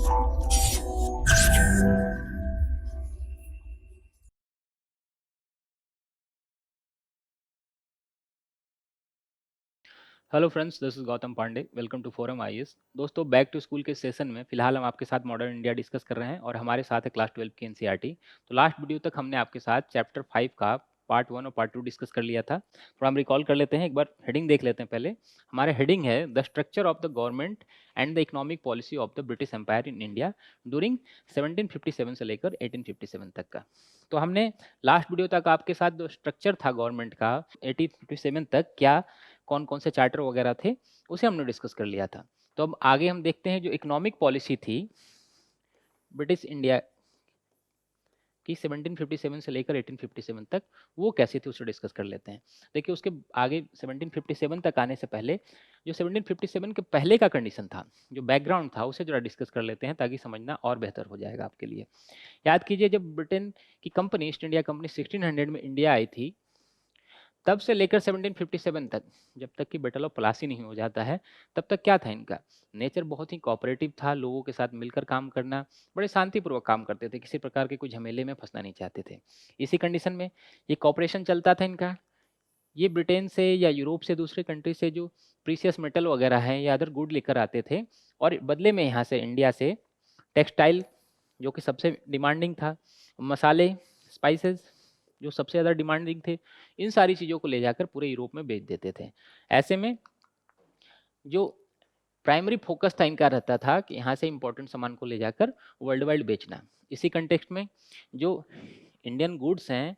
Hello friends, this is Gautam Pandey. Welcome to Forum IAS. दोस्तों, back to school के session में फिलहाल हम आपके साथ मॉडर्न इंडिया डिस्कस कर रहे हैं और हमारे साथ है क्लास 12 की एनसीईआरटी। तो लास्ट वीडियो तक हमने आपके साथ चैप्टर 5 का पार्ट 1 और पार्ट 2 डिस्कस कर लिया था। थोड़ा हम रिकॉल कर लेते हैं, एक बार हेडिंग देख लेते हैं। पहले हमारा हेडिंग है the structure of the government and the economic policy of the British empire in India during 1757 से लेकर 1857 तक का। तो हमने लास्ट वीडियो तक आपके साथ जो स्ट्रक्चर था गवर्नमेंट का 1857 तक, क्या कौन कौन से चार्टर वगैरह थे, उसे हमने डिस्कस कर लिया था। तो अब आगे हम देखते हैं जो इकोनॉमिक पॉलिसी थी ब्रिटिश इंडिया की 1757 से लेकर 1857 तक, वो कैसी थी उसे डिस्कस कर लेते हैं। देखिए, उसके आगे 1757 तक आने से पहले जो 1757 के पहले का कंडीशन था, जो बैकग्राउंड था, उसे जरा डिस्कस कर लेते हैं ताकि समझना और बेहतर हो जाएगा आपके लिए। याद कीजिए, जब ब्रिटेन की कंपनी ईस्ट इंडिया कंपनी 1600 में इंडिया आई थी, तब से लेकर 1757 तक, जब तक कि बैटल ऑफ प्लासी नहीं हो जाता है, तब तक क्या था इनका नेचर? बहुत ही कोऑपरेटिव था, लोगों के साथ मिलकर काम करना, बड़े शांतिपूर्वक काम करते थे, किसी प्रकार के कोई झमेले में फंसना नहीं चाहते थे। इसी कंडीशन में ये कॉपरेशन चलता था इनका। ये ब्रिटेन से या यूरोप से, दूसरे कंट्री से जो प्रीसियस मेटल वगैरह है या अदर गुड लेकर आते थे, और बदले में यहाँ से इंडिया से टेक्सटाइल, जो कि सबसे डिमांडिंग था, मसाले, स्पाइसेस, जो सबसे ज़्यादा डिमांडिंग थे, इन सारी चीज़ों को ले जाकर पूरे यूरोप में बेच देते थे। ऐसे में जो प्राइमरी फोकस था इनका रहता था कि यहाँ से इंपॉर्टेंट सामान को ले जाकर वर्ल्ड वाइड बेचना। इसी कंटेक्स्ट में जो इंडियन गुड्स हैं,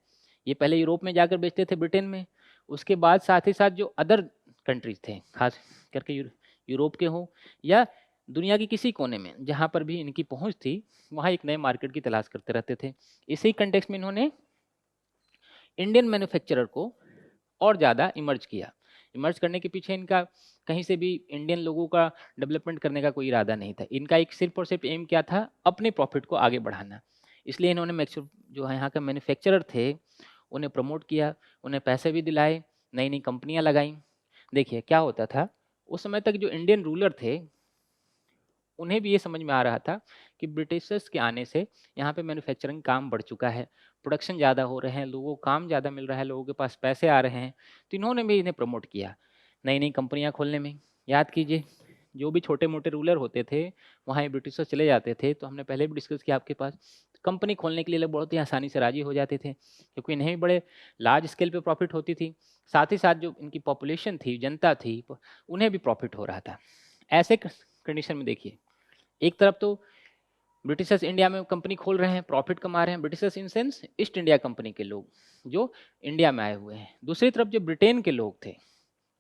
ये पहले यूरोप में जाकर बेचते थे, ब्रिटेन में। उसके बाद साथ ही साथ जो अदर कंट्रीज थे, खास करके यूरोप के हों या दुनिया की किसी कोने में जहाँ पर भी इनकी पहुँच थी, वहाँ एक नए मार्केट की तलाश करते रहते थे। इसी कंटेक्स्ट में इन्होंने इंडियन मैन्युफैक्चरर को और ज़्यादा इमर्ज किया। इमर्ज करने के पीछे इनका कहीं से भी इंडियन लोगों का डेवलपमेंट करने का कोई इरादा नहीं था। इनका एक सिर्फ और सिर्फ एम क्या था? अपने प्रॉफिट को आगे बढ़ाना। इसलिए इन्होंने मैक्सिमम जो है यहाँ के मैन्युफैक्चरर थे, उन्हें प्रमोट किया, उन्हें पैसे भी दिलाए, नई नई कंपनियाँ लगाई। देखिए क्या होता था, उस समय तक जो इंडियन रूलर थे, उन्हें भी ये समझ में आ रहा था कि ब्रिटिशर्स के आने से यहाँ पे मैन्युफैक्चरिंग काम बढ़ चुका है, प्रोडक्शन ज़्यादा हो रहे हैं, लोगों को काम ज़्यादा मिल रहा है, लोगों के पास पैसे आ रहे हैं। तो इन्होंने भी इन्हें प्रमोट किया नई नई कंपनियाँ खोलने में। याद कीजिए, जो भी छोटे मोटे रूलर होते थे, वहाँ ये ब्रिटिशर्स चले जाते थे, तो हमने पहले भी डिस्कस किया आपके पास, कंपनी खोलने के लिए लोग बहुत ही आसानी से राजी हो जाते थे, क्योंकि इन्हें भी बड़े लार्ज स्केल पे प्रॉफिट होती थी। साथ ही साथ जो इनकी पॉपुलेशन थी, जनता थी, उन्हें भी प्रॉफिट हो रहा था। ऐसे कंडीशन में देखिए, एक तरफ तो ब्रिटिशर्स इंडिया में कंपनी खोल रहे हैं, प्रॉफिट कमा रहे हैं, Britishers in sense east India company के लोग जो इंडिया में आए हुए हैं। दूसरी तरफ जो ब्रिटेन के लोग थे,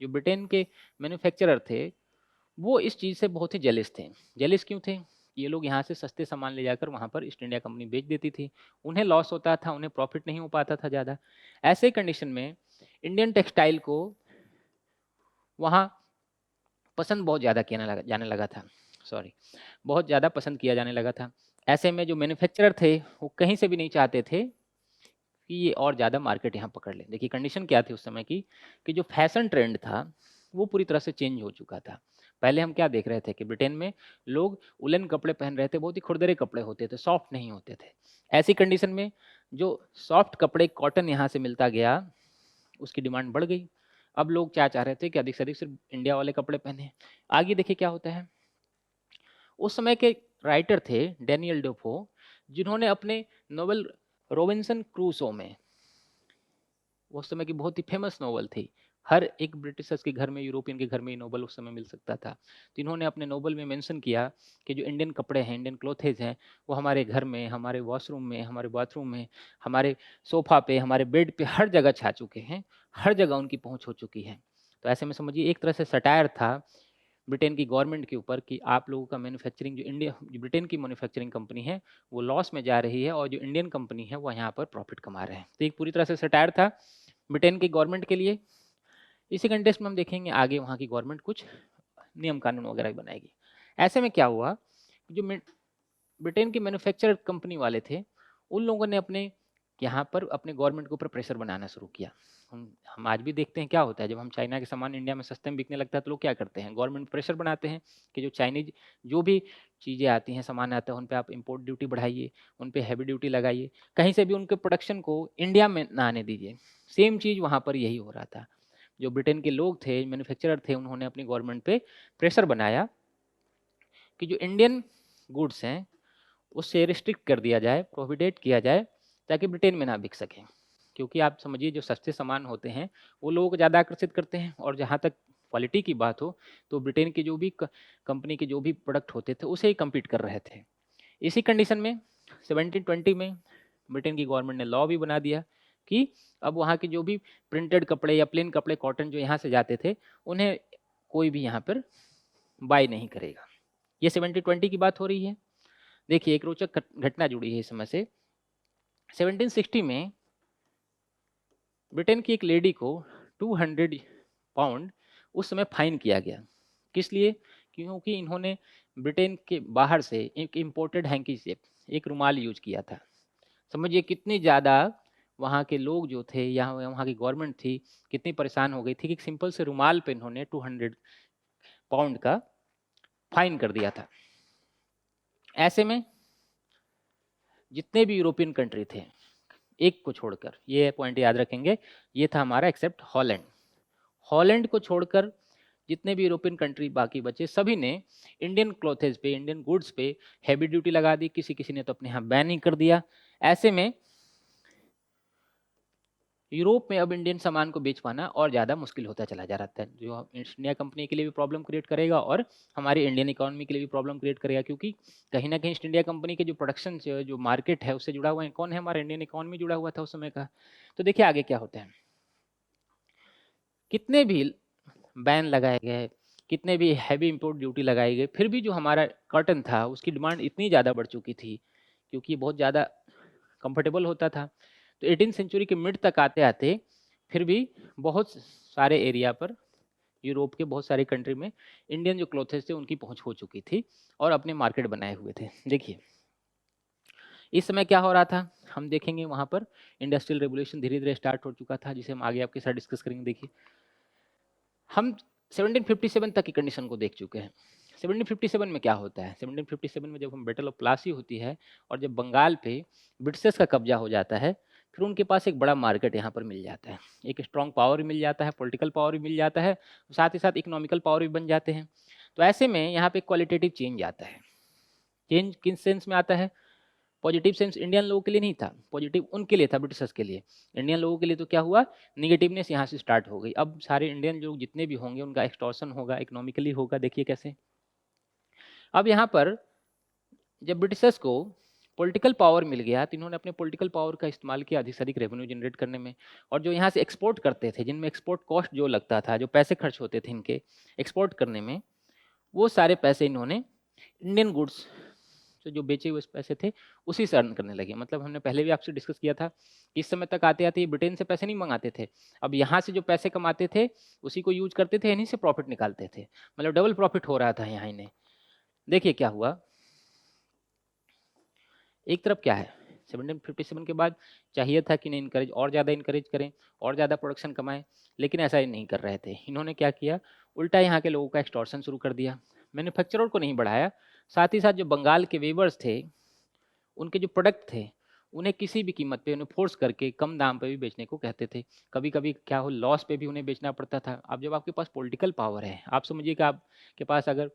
जो ब्रिटेन के मैन्युफैक्चरर थे, वो इस चीज़ से बहुत ही जेलिस थे। जेलिस क्यों थे? ये लोग यहाँ से सस्ते सामान ले जाकर वहाँ पर ईस्ट इंडिया कंपनी बेच देती थी, उन्हें लॉस होता था, उन्हें प्रॉफिट नहीं हो पाता था ज़्यादा। ऐसे कंडीशन में इंडियन टेक्सटाइल को वहाँ पसंद बहुत ज़्यादा किया जाने लगा था, सॉरी, बहुत ज़्यादा पसंद किया जाने लगा था। ऐसे में जो मैन्युफैक्चरर थे, वो कहीं से भी नहीं चाहते थे कि ये और ज़्यादा मार्केट यहाँ पकड़ लें। देखिए कंडीशन क्या थी उस समय की, कि जो फैशन ट्रेंड था, वो पूरी तरह से चेंज हो चुका था। पहले हम क्या देख रहे थे कि ब्रिटेन में लोग उलन कपड़े पहन रहे थे, बहुत ही खुरदरे कपड़े होते थे, सॉफ्ट नहीं होते थे। ऐसी कंडीशन में जो सॉफ्ट कपड़े कॉटन यहाँ से मिलता गया, उसकी डिमांड बढ़ गई। अब लोग क्या चाह रहे थे कि अधिक से अधिक सिर्फ इंडिया वाले कपड़े पहने। आगे देखिए क्या होता है। उस समय के राइटर थे डैनियल डेफो, जिन्होंने अपने नोवेल रोबिन्सन क्रूसो में, वो उस समय की बहुत ही फेमस नोवेल थी, हर एक ब्रिटिशर्स के घर में, यूरोपियन के घर में ये नोवेल उस समय मिल सकता था। तो इन्होंने अपने नोवेल में मेंशन किया कि जो इंडियन कपड़े हैं, इंडियन क्लोथेज हैं, वो हमारे घर में, हमारे वॉशरूम में, हमारे बाथरूम में, हमारे सोफा पे, हमारे बेड पे, हर जगह छा चुके हैं, हर जगह उनकी पहुंच हो चुकी है। तो ऐसे में समझिए एक तरह से सटायर था ब्रिटेन की गवर्नमेंट के ऊपर कि आप लोगों का मैन्युफैक्चरिंग, जो ब्रिटेन की मैन्युफैक्चरिंग कंपनी है, वो लॉस में जा रही है, और जो इंडियन कंपनी है वो यहाँ पर प्रॉफिट कमा रहे हैं। तो एक पूरी तरह से सटायर था ब्रिटेन की गवर्नमेंट के लिए। इसी कंटेक्स्ट में हम देखेंगे आगे वहाँ की गवर्नमेंट कुछ नियम कानून वगैरह बनाएगी। ऐसे में क्या हुआ, जो ब्रिटेन के मैन्युफैक्चर कंपनी वाले थे, उन लोगों ने अपने यहाँ पर अपने गवर्नमेंट के ऊपर प्रेशर बनाना शुरू किया। हम आज भी देखते हैं क्या होता है, जब हम चाइना के सामान इंडिया में सस्ते में बिकने लगता है, तो लोग क्या करते हैं, गवर्नमेंट प्रेशर बनाते हैं कि जो चाइनीज, जो भी चीज़ें आती हैं, सामान आता है, उन पे आप इम्पोर्ट ड्यूटी बढ़ाइए, उन पे हेवी ड्यूटी लगाइए, कहीं से भी उनके प्रोडक्शन को इंडिया में ना आने दीजिए। सेम चीज़ वहाँ पर यही हो रहा था। जो ब्रिटेन के लोग थे, मैन्युफैक्चरर थे, उन्होंने अपनी गवर्नमेंट पे प्रेशर बनाया कि जो इंडियन गुड्स हैं, उससे रिस्ट्रिक्ट कर दिया जाए, प्रोहिबिट किया जाए, ताकि ब्रिटेन में ना बिक सकें। क्योंकि आप समझिए जो सस्ते सामान होते हैं, वो लोगों को ज़्यादा आकर्षित करते हैं, और जहाँ तक क्वालिटी की बात हो, तो ब्रिटेन की जो भी कंपनी के जो भी प्रोडक्ट होते थे, उसे ही कम्पीट कर रहे थे। इसी कंडीशन में 1720 में ब्रिटेन की गवर्नमेंट ने लॉ भी बना दिया कि अब वहाँ के जो भी प्रिंटेड कपड़े या प्लेन कपड़े कॉटन जो यहाँ से जाते थे, उन्हें कोई भी यहाँ पर बाय नहीं करेगा। ये 1720 की बात हो रही है। देखिए एक रोचक घटना जुड़ी है इस समय से। 1760 में ब्रिटेन की एक लेडी को 200 पाउंड उस समय फाइन किया गया। किस लिए? क्योंकि इन्होंने ब्रिटेन के बाहर से एक इम्पोर्टेड हैंकीचेफ, एक रुमाल यूज किया था। समझिए कितनी ज़्यादा वहाँ के लोग जो थे या वहाँ की गवर्नमेंट थी, कितनी परेशान हो गई थी कि एक सिंपल से रुमाल पे इन्होंने 200 पाउंड का फाइन कर दिया था। ऐसे में जितने भी यूरोपियन कंट्री थे, एक को छोड़कर, ये पॉइंट याद रखेंगे, ये था हमारा एक्सेप्ट हॉलैंड। हॉलैंड को छोड़कर जितने भी यूरोपियन कंट्री बाकी बचे, सभी ने इंडियन क्लोथेज पे, इंडियन गुड्स पे हैवी ड्यूटी लगा दी। किसी किसी ने तो अपने यहाँ बैन ही कर दिया। ऐसे में यूरोप में अब इंडियन सामान को बेच पाना और ज़्यादा मुश्किल होता चला जा रहा था, जो ईस्ट इंडिया कंपनी के लिए भी प्रॉब्लम क्रिएट करेगा और हमारी इंडियन इकोनॉमी के लिए भी प्रॉब्लम क्रिएट करेगा। क्योंकि कहीं ना कहीं ईस्ट इंडिया कंपनी के जो प्रोडक्शन जो मार्केट है, उससे जुड़ा हुआ है कौन है? हमारा इंडियन इकोनॉमी जुड़ा हुआ था उस समय का। तो देखिए आगे क्या होता है। कितने भी बैन लगाए गए, कितने भी हैवी इंपोर्ट ड्यूटी लगाई गई, फिर भी जो हमारा कॉटन था उसकी डिमांड इतनी ज़्यादा बढ़ चुकी थी, क्योंकि बहुत ज़्यादा कंफर्टेबल होता था। तो 18 सेंचुरी के मिड तक आते आते फिर भी बहुत सारे एरिया पर, यूरोप के बहुत सारे कंट्री में इंडियन जो क्लोथेस थे उनकी पहुंच हो चुकी थी और अपने मार्केट बनाए हुए थे। देखिए इस समय क्या हो रहा था, हम देखेंगे वहाँ पर इंडस्ट्रियल रेवोल्यूशन धीरे धीरे स्टार्ट हो चुका था, जिसे हम आगे आपके साथ डिस्कस करेंगे। देखिए हम 1757 तक की कंडीशन को देख चुके हैं। 1757 में क्या होता है? 1757 में जब हम बैटल ऑफ प्लासी होती है और जब बंगाल पे ब्रिटिशर्स का कब्जा हो जाता है, फिर उनके पास एक बड़ा मार्केट यहाँ पर मिल जाता है, एक स्ट्रॉन्ग पावर भी मिल जाता है, पॉलिटिकल पावर भी मिल जाता है, साथ ही साथ इकोनॉमिकल पावर भी बन जाते हैं। तो ऐसे में यहाँ पे क्वालिटेटिव चेंज आता है। चेंज किस सेंस में आता है? पॉजिटिव सेंस इंडियन लोगों के लिए नहीं था, पॉजिटिव उनके लिए था, ब्रिटिशर्स के लिए। इंडियन लोगों के लिए तो क्या हुआ, निगेटिवनेस यहाँ से स्टार्ट हो गई। अब सारे इंडियन लोग जितने भी होंगे उनका एक्सटॉर्शन होगा, इकोनॉमिकली होगा। देखिए कैसे। अब यहाँ पर जब ब्रिटिशर्स को पॉलिटिकल पावर मिल गया, तो इन्होंने अपने पॉलिटिकल पावर का इस्तेमाल किया अधिक से अधिक रेवेन्यू जनरेट करने में। और जो यहाँ से एक्सपोर्ट करते थे, जिनमें एक्सपोर्ट कॉस्ट जो लगता था, जो पैसे खर्च होते थे इनके एक्सपोर्ट करने में, वो सारे पैसे इन्होंने इंडियन गुड्स से जो बेचे हुए पैसे थे उसी से अर्न करने लगे। मतलब हमने पहले भी आपसे डिस्कस किया था कि इस समय तक आते आते ये ब्रिटेन से पैसे नहीं मंगाते थे, अब यहाँ से जो पैसे कमाते थे उसी को यूज करते थे, इन्हीं से प्रॉफिट निकालते थे। मतलब डबल प्रॉफिट हो रहा था यहाँ इन्हें। देखिए क्या हुआ। एक तरफ क्या है, 1757 के बाद चाहिए था कि नहीं इनकरेज, और ज़्यादा इनकरेज करें और ज़्यादा प्रोडक्शन कमाएं, लेकिन ऐसा ही नहीं कर रहे थे। इन्होंने क्या किया, उल्टा यहाँ के लोगों का एक्सटॉर्शन शुरू कर दिया। मैन्युफैक्चरर को नहीं बढ़ाया, साथ ही साथ जो बंगाल के वेवर्स थे, उनके जो प्रोडक्ट थे उन्हें किसी भी कीमत पे उन्हें फोर्स करके कम दाम पे भी बेचने को कहते थे। कभी कभी क्या हो, लॉस पे भी उन्हें बेचना पड़ता था। अब जब आपके पास पॉलिटिकल पावर है, आप समझिए कि आपके पास अगर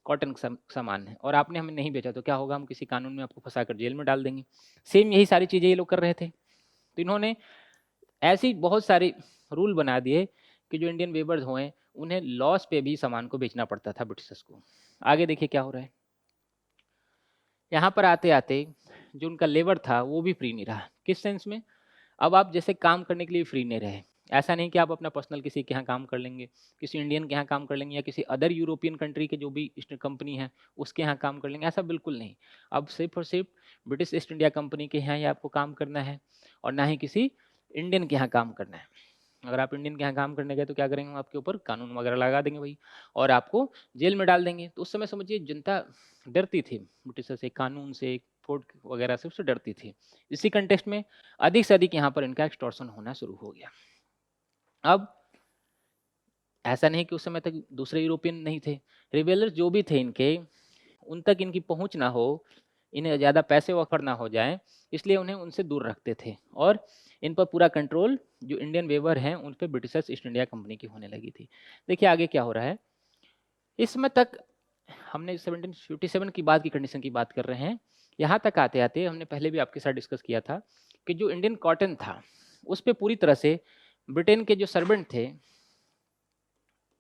कॉटन सामान है और आपने हमें नहीं बेचा, तो क्या होगा, हम किसी कानून में आपको फंसा कर जेल में डाल देंगे। सेम यही सारी चीज़ें ये लोग कर रहे थे। तो इन्होंने ऐसी बहुत सारी रूल बना दिए कि जो इंडियन वेवर्स हुए उन्हें लॉस पे भी सामान को बेचना पड़ता था ब्रिटिशर्स को। आगे देखिए क्या हो रहा है। यहाँ पर आते आते जो उनका लेबर था वो भी फ्री नहीं रहा। किस सेंस में? अब आप जैसे काम करने के लिए फ्री नहीं रहे। ऐसा नहीं कि आप अपना पर्सनल किसी के यहाँ काम कर लेंगे, किसी इंडियन के यहाँ काम कर लेंगे, या किसी अदर यूरोपियन कंट्री के जो भी कंपनी है उसके यहाँ काम कर लेंगे, ऐसा बिल्कुल नहीं। अब सिर्फ और सिर्फ ब्रिटिश ईस्ट इंडिया कंपनी के यहाँ ही आपको काम करना है, और ना ही किसी इंडियन के यहाँ काम करना है। अगर आप इंडियन के यहाँ काम करने गए तो क्या करेंगे, आपके ऊपर कानून वगैरह लगा देंगे भाई, और आपको जेल में डाल देंगे। तो उस समय समझिए जनता डरती थी ब्रिटिशर से, कानून से, कोर्ट वगैरह से, उससे डरती थी। इसी कंटेक्स्ट में अधिक से अधिक यहाँ पर इनका एक्सटॉर्शन होना शुरू हो गया। अब ऐसा नहीं कि उस समय तक दूसरे यूरोपियन नहीं थे, रिबेलर्स जो भी थे इनके, उन तक इनकी पहुँच ना हो, इन्हें ज़्यादा पैसे ऑफ़र ना हो जाएँ, इसलिए उन्हें उनसे दूर रखते थे और इन पर पूरा कंट्रोल जो इंडियन वेवर हैं, उन पे ब्रिटिशर्स ईस्ट इंडिया कंपनी की होने लगी थी। देखिए आगे क्या हो रहा है, इस समय तक हमने 1757 की बाद की कंडीशन की बात कर रहे हैं। यहाँ तक आते-आते हमने पहले भी आपके साथ डिस्कस किया था कि जो इंडियन कॉटन था, उस पे पूरी तरह से ब्रिटेन के जो सर्वेंट थे,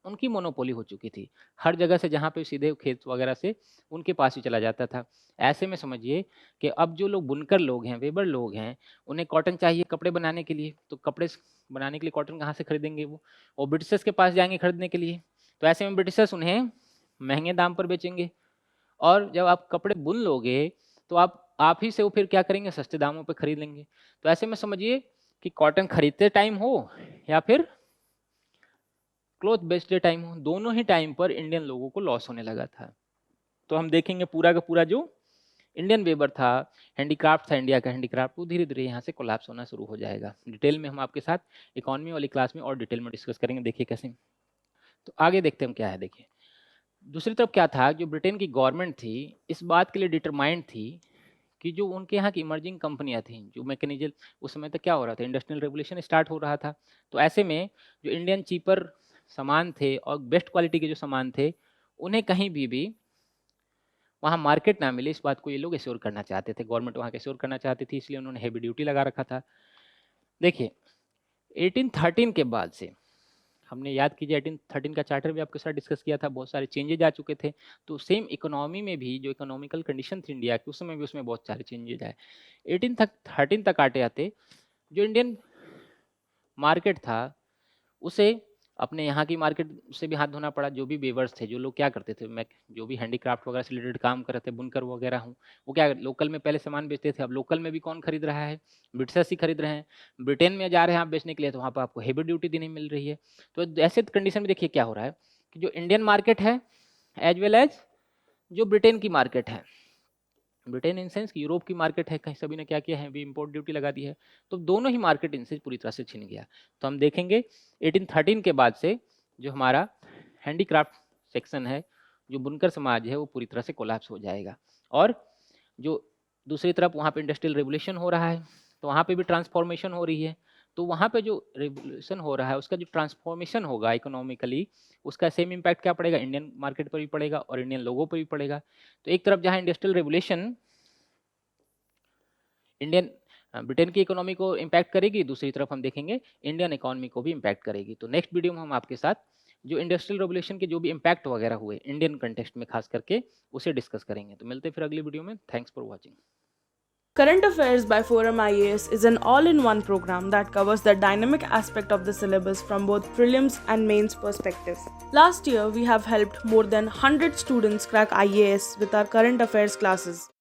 उनकी मोनोपोली हो चुकी थी। हर जगह से जहाँ पे सीधे खेत वगैरह से उनके पास ही चला जाता था। ऐसे में समझिए कि अब जो लोग बुनकर लोग हैं, वेबर लोग हैं, उन्हें कॉटन चाहिए कपड़े बनाने के लिए, तो कपड़े बनाने के लिए कॉटन कहाँ से खरीदेंगे वो? और ब्रिटिशर्स के पास जाएँगे खरीदने के लिए। तो ऐसे में ब्रिटिशर्स उन्हें महँगे दाम पर बेचेंगे और जब आप कपड़े बुन लोगे, तो आप ही से वो फिर क्या करेंगे? सस्ते दामों पे खरीद लेंगे। तो ऐसे में समझिए कि कॉटन खरीदते टाइम हो या फिर क्लॉथ बेचते टाइम हो, दोनों ही टाइम पर इंडियन लोगों को लॉस होने लगा था। तो हम देखेंगे पूरा का पूरा जो इंडियन वेबर था, हैंडीक्राफ्ट था इंडिया का हैंडीक्राफ्ट, वो धीरे-धीरे यहाँ से कोलैप्स होना शुरू हो जाएगा। डिटेल में हम आपके साथ इकोनॉमी वाली क्लास में और डिटेल में डिस्कस करेंगे, देखिए कैसे। तो आगे देखते हैं हम क्या है देखिए। दूसरी तरफ क्या था, जो ब्रिटेन की गवर्नमेंट थी, इस बात के लिए डिटरमाइंड थी कि जो उनके यहाँ की इमर्जिंग कंपनियाँ थीं, जो मैकेनिकल उस समय तक क्या हो रहा था, इंडस्ट्रियल रेवोल्यूशन स्टार्ट हो रहा था। तो ऐसे में जो इंडियन चीपर सामान थे और बेस्ट क्वालिटी के जो सामान थे, उन्हें कहीं भी वहाँ मार्केट ना मिले, इस बात को ये लोग एश्योर करना चाहते थे। गवर्नमेंट वहाँ का एश्योर करना चाहती थी, इसलिए उन्होंने हेवी ड्यूटी लगा रखा था। देखिए 1813 के बाद से हमने याद कीजिए 1813 का चार्टर भी आपके साथ डिस्कस किया था, बहुत सारे चेंजेज आ चुके थे। तो सेम इकोनॉमी में भी जो इकोनॉमिकल कंडीशन थी इंडिया की, उस समय भी उसमें बहुत सारे चेंजेज आए। 1813 तक आते-आते जो इंडियन मार्केट था, उसे अपने यहाँ की मार्केट से भी हाथ धोना पड़ा। जो भी वेवर्स थे, जो लोग क्या करते थे, मैं जो भी हैंडीक्राफ्ट वगैरह से रिलेटेड काम कर रहे थे, बुनकर वगैरह हूँ, वो क्या लोकल में पहले सामान बेचते थे। अब लोकल में भी कौन खरीद रहा है? ब्रिटिशर्स ही खरीद रहे हैं। ब्रिटेन में जा रहे हैं आप बेचने के लिए, तो वहाँ पर आपको हेवी ड्यूटी देनी मिल रही है। तो ऐसे कंडीशन में देखिए क्या हो रहा है कि जो इंडियन मार्केट है एज वेल एज जो ब्रिटेन की मार्केट है, ब्रिटेन इन सेंस कि यूरोप की मार्केट है, कहीं सभी ने क्या किया है, भी इम्पोर्ट ड्यूटी लगा दी है। तो दोनों ही मार्केट इनसे पूरी तरह से छिन गया। तो हम देखेंगे 1813 के बाद से जो हमारा हैंडीक्राफ्ट सेक्शन है, जो बुनकर समाज है, वो पूरी तरह से कोलैप्स हो जाएगा। और जो दूसरी तरफ वहाँ पे इंडस्ट्रियल रेवोल्यूशन हो रहा है, तो वहाँ पे भी ट्रांसफॉर्मेशन हो रही है। तो वहाँ पे जो रेवोल्यूशन हो रहा है, उसका जो ट्रांसफॉर्मेशन होगा इकोनॉमिकली, उसका सेम इम्पैक्ट क्या पड़ेगा? इंडियन मार्केट पर भी पड़ेगा और इंडियन लोगों पर भी पड़ेगा। तो एक तरफ जहाँ इंडस्ट्रियल रेवोल्यूशन इंडियन ब्रिटेन की इकोनॉमी को इम्पैक्ट करेगी, दूसरी तरफ हम देखेंगे इंडियन इकोनॉमी को भी इम्पैक्ट करेगी। तो नेक्स्ट वीडियो में हम आपके साथ जो इंडस्ट्रियल रेवोल्यूशन के जो भी इम्पैक्ट वगैरह हुए इंडियन कंटेक्स्ट में खास करके, उसे डिस्कस करेंगे। तो मिलते हैं फिर अगली वीडियो में। Thanks for watching. Current Affairs by Forum IAS is an all-in-one program that covers the dynamic aspect of the syllabus from both prelims and mains perspective. Last year, we have helped more than 100 students crack IAS with our current affairs classes.